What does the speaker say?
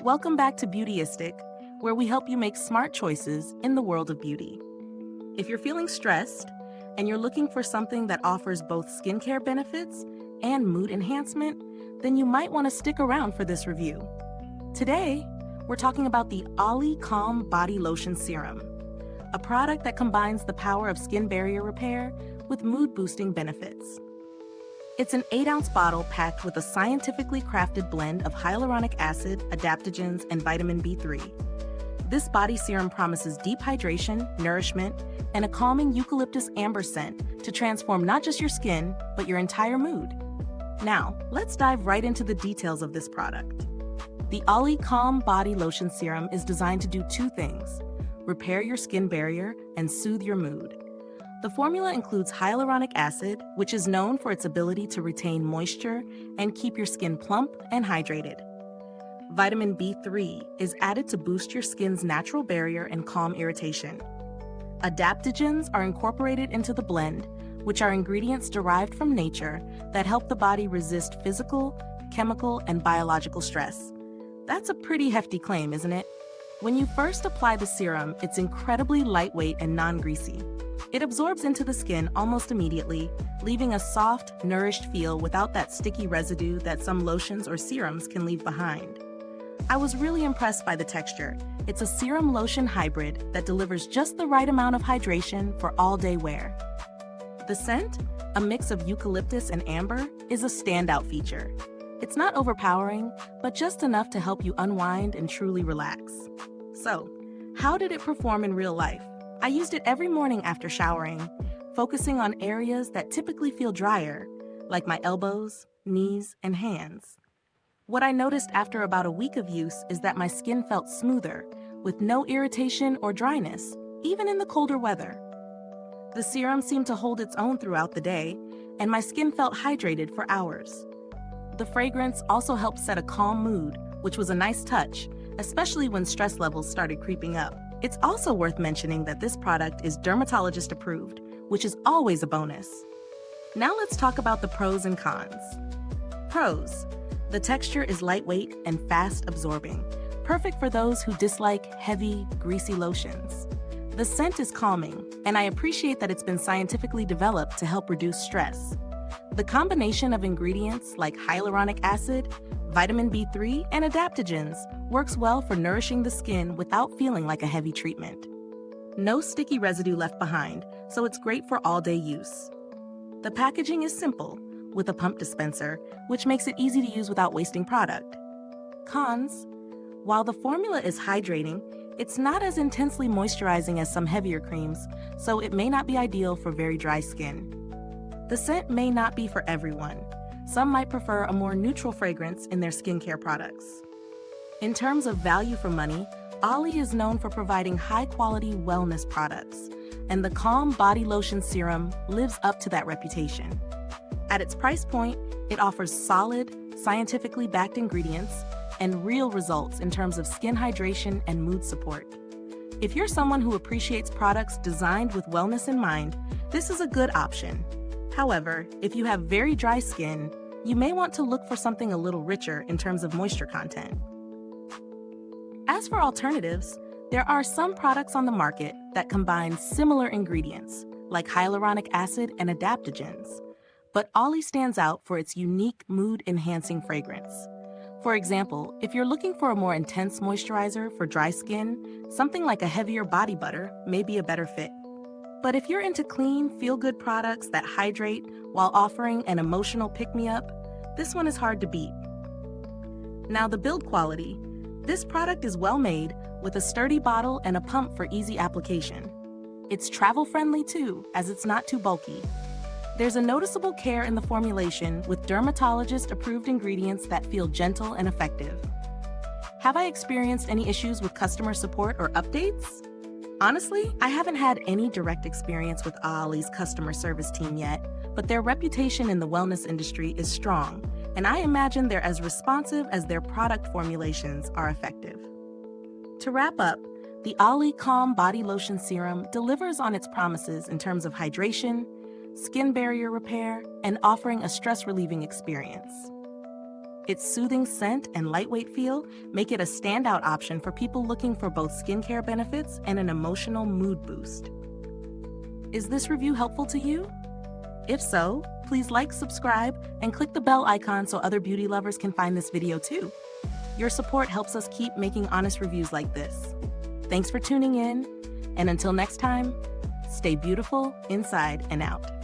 Welcome back to Beautyistic, where we help you make smart choices in the world of beauty. If you're feeling stressed and you're looking for something that offers both skincare benefits and mood enhancement, then you might want to stick around for this review. Today, we're talking about the OLLY Calm Body Lotion-Serum, a product that combines the power of skin barrier repair with mood-boosting benefits. It's an 8-ounce bottle packed with a scientifically crafted blend of hyaluronic acid, adaptogens, and vitamin B3. This body serum promises deep hydration, nourishment, and a calming eucalyptus amber scent to transform not just your skin, but your entire mood. Now, let's dive right into the details of this product. The OLLY Calm Body Lotion-Serum is designed to do two things: repair your skin barrier and soothe your mood. The formula includes hyaluronic acid, which is known for its ability to retain moisture and keep your skin plump and hydrated. Vitamin B3 is added to boost your skin's natural barrier and calm irritation. Adaptogens are incorporated into the blend, which are ingredients derived from nature that help the body resist physical, chemical, and biological stress. That's a pretty hefty claim, isn't it? When you first apply the serum, it's incredibly lightweight and non-greasy. It absorbs into the skin almost immediately, leaving a soft, nourished feel without that sticky residue that some lotions or serums can leave behind. I was really impressed by the texture. It's a serum-lotion hybrid that delivers just the right amount of hydration for all-day wear. The scent, a mix of eucalyptus and amber, is a standout feature. It's not overpowering, but just enough to help you unwind and truly relax. So, how did it perform in real life? I used it every morning after showering, focusing on areas that typically feel drier, like my elbows, knees, and hands. What I noticed after about a week of use is that my skin felt smoother, with no irritation or dryness, even in the colder weather. The serum seemed to hold its own throughout the day, and my skin felt hydrated for hours. The fragrance also helped set a calm mood, which was a nice touch, especially when stress levels started creeping up. It's also worth mentioning that this product is dermatologist approved, which is always a bonus. Now let's talk about the pros and cons. Pros: the texture is lightweight and fast absorbing, perfect for those who dislike heavy, greasy lotions. The scent is calming, and I appreciate that it's been scientifically developed to help reduce stress. The combination of ingredients like hyaluronic acid, vitamin B3, and adaptogens works well for nourishing the skin without feeling like a heavy treatment. No sticky residue left behind, so it's great for all-day use. The packaging is simple, with a pump dispenser, which makes it easy to use without wasting product. Cons: while the formula is hydrating, it's not as intensely moisturizing as some heavier creams, so it may not be ideal for very dry skin. The scent may not be for everyone. Some might prefer a more neutral fragrance in their skincare products. In terms of value for money, OLLY is known for providing high-quality wellness products, and the Calm Body Lotion-Serum lives up to that reputation. At its price point, it offers solid, scientifically backed ingredients and real results in terms of skin hydration and mood support. If you're someone who appreciates products designed with wellness in mind, this is a good option. However, if you have very dry skin, you may want to look for something a little richer in terms of moisture content. As for alternatives, there are some products on the market that combine similar ingredients, like hyaluronic acid and adaptogens, but OLLY stands out for its unique mood-enhancing fragrance. For example, if you're looking for a more intense moisturizer for dry skin, something like a heavier body butter may be a better fit. But if you're into clean, feel-good products that hydrate while offering an emotional pick-me-up, this one is hard to beat. Now, the build quality. This product is well made, with a sturdy bottle and a pump for easy application. It's travel-friendly too, as it's not too bulky. There's a noticeable care in the formulation, with dermatologist-approved ingredients that feel gentle and effective. Have I experienced any issues with customer support or updates? Honestly, I haven't had any direct experience with OLLY's customer service team yet, but their reputation in the wellness industry is strong, and I imagine they're as responsive as their product formulations are effective. To wrap up, the OLLY Calm Body Lotion-Serum delivers on its promises in terms of hydration, skin barrier repair, and offering a stress-relieving experience. Its soothing scent and lightweight feel make it a standout option for people looking for both skincare benefits and an emotional mood boost. Is this review helpful to you? If so, please like, subscribe, and click the bell icon so other beauty lovers can find this video too. Your support helps us keep making honest reviews like this. Thanks for tuning in, and until next time, stay beautiful inside and out.